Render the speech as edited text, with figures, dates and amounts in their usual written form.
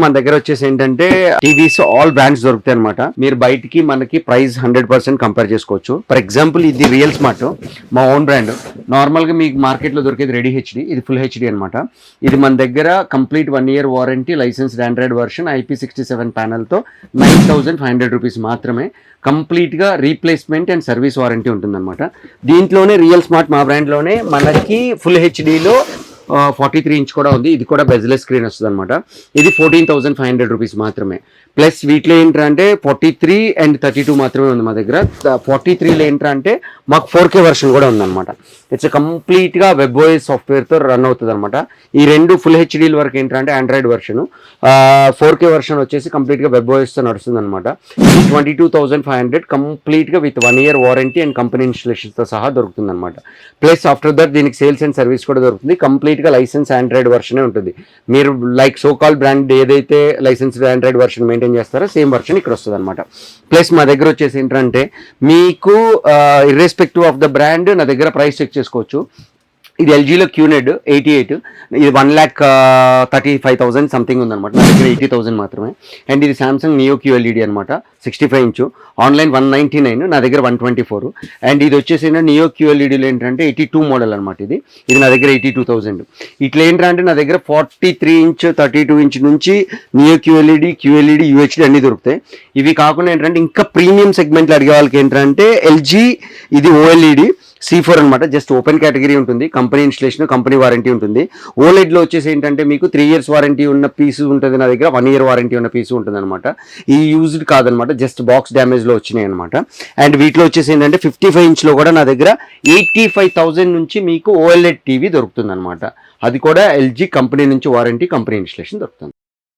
మన దగ్గర వచ్చేసి ఏంటంటే టీవీస్ ఆల్ బ్రాండ్స్ దొరుకుతాయి అనమాట. మీరు బయటికి మనకి ప్రైస్ 100% కంపేర్ చేసుకోవచ్చు. ఫర్ ఎగ్జాంపుల్ ఇది రియల్ స్మార్ట్ మా ఓన్ బ్రాండ్. నార్మల్ గా మీకు మార్కెట్ లో దొరికేది రెడీ హెచ్డి, ఇది ఫుల్ హెచ్డి అనమాట. ఇది మన దగ్గర complete 1 year warranty, licensed Android version, IP67 panel తో 9,500 రూపీస్ మాత్రమే. కంప్లీట్ గా రీప్లేస్మెంట్ అండ్ సర్వీస్ వారంటీ ఉంటుందన్నమాట. దీంట్లోనే రియల్ స్మార్ట్ మా బ్రాండ్ లోనే మనకి ఫుల్ హెచ్డిలో 43 ఇంచ్ కూడా ఉంది. ఇది కూడా బెజ్లెస్ స్క్రీన్ వస్తుంది అనమాట. ఇది 14,500 రూపీస్ మాత్రమే. ప్లస్ వీటిలో ఏంటంటే 43 అండ్ 32 మాత్రమే ఉంది మా దగ్గర. 43లో ఏంటంటే మాకు 4K వర్షన్ కూడా ఉందన్నమాట. ఇట్స్ కంప్లీట్ గా WebOS సాఫ్ట్వేర్ తో రన్ అవుతుంది అనమాట. ఈ రెండు ఫుల్ హెచ్డీల వరకు ఏంటంటే ఆండ్రాయిడ్ వర్షన్, 4K వర్షన్ వచ్చేసి కంప్లీట్ గా WebOS తో నడుస్తుంది అనమాట. 22,500 కంప్లీట్ గా with 1 year warranty and company installation తో సహా దొరుకుతుంది అనమాట. ప్లస్ ఆఫ్టర్ దట్ దీనికి సేల్స్ అండ్ సర్వీస్ కూడా దొరుకుతుంది. కంప్లీట్ గా లైసెన్స్ ఆండ్రాయిడ్ వర్షన్ ఉంటుంది. మీరు లైక్ సోకాల్ బ్రాండ్ ఏదైతే లైసెన్స్డ్ ఆండ్రాయిడ్ వర్షన్ మెయింటైన్ చేస్తారో సేమ్ వర్షన్ ఇక్కడ వస్తుంది అనమాట. ప్లస్ మా దగ్గర వచ్చేసి ఏంటంటే మీకు ఇర్రెస్పెక్టివ్ ఆఫ్ ద బ్రాండ్ నా దగ్గర ప్రైస్ చెక్ చేసుకోవచ్చు. ఇది ఎల్జీలో QNED 88, ఇది 1,35,000 సంథింగ్ ఉందన్నమాట. నా దగ్గర 80,000 మాత్రమే. అండ్ ఇది సామ్సంగ్ నియో QLED అనమాట, 65 ఇంచ్, ఆన్లైన్ 199, నా దగ్గర 124. అండ్ ఇది వచ్చేసి నియో QLEDలో ఏంటంటే 82 మోడల్ అనమాట. ఇది నా దగ్గర 82,000. ఇట్లా ఏంటంటే నా దగ్గర 43 ఇంచ్, 32 ఇంచ్ నుంచి నియో QLED, UHD అన్ని దొరుకుతాయి. ఇవి కాకుండా ఏంటంటే ఇంకా ప్రీమియం సెగ్మెంట్లు అడిగే వాళ్ళకి ఏంటంటే LG ఇది OLED C4 అనమాట. జస్ట్ ఓపెన్ కేటగిరీ ఉంటుంది, కంపెనీ ఇన్స్టలేషన్, కంపెనీ వారంటీ ఉంటుంది. ఓలెడ్లో వచ్చేసి ఏంటంటే మీకు 3 years వారంటీ ఉన్న పీసు ఉంటుంది నా దగ్గర, 1 year వారంటీ ఉన్న పీసు ఉంటుంది అనమాట. ఈ యూజ్డ్ కాదనమాట, జస్ట్ బాక్స్ డ్యామేజ్లో వచ్చినాయి అనమాట. అండ్ వీటిలో వచ్చేసి ఏంటంటే 55 ఇంచ్లో కూడా నా దగ్గర 85,000 నుంచి మీకు OLED టీవీ దొరుకుతుంది అనమాట. అది కూడా LG కంపెనీ నుంచి వారంటీ, కంపెనీ ఇన్స్టలేషన్ దొరుకుతుంది.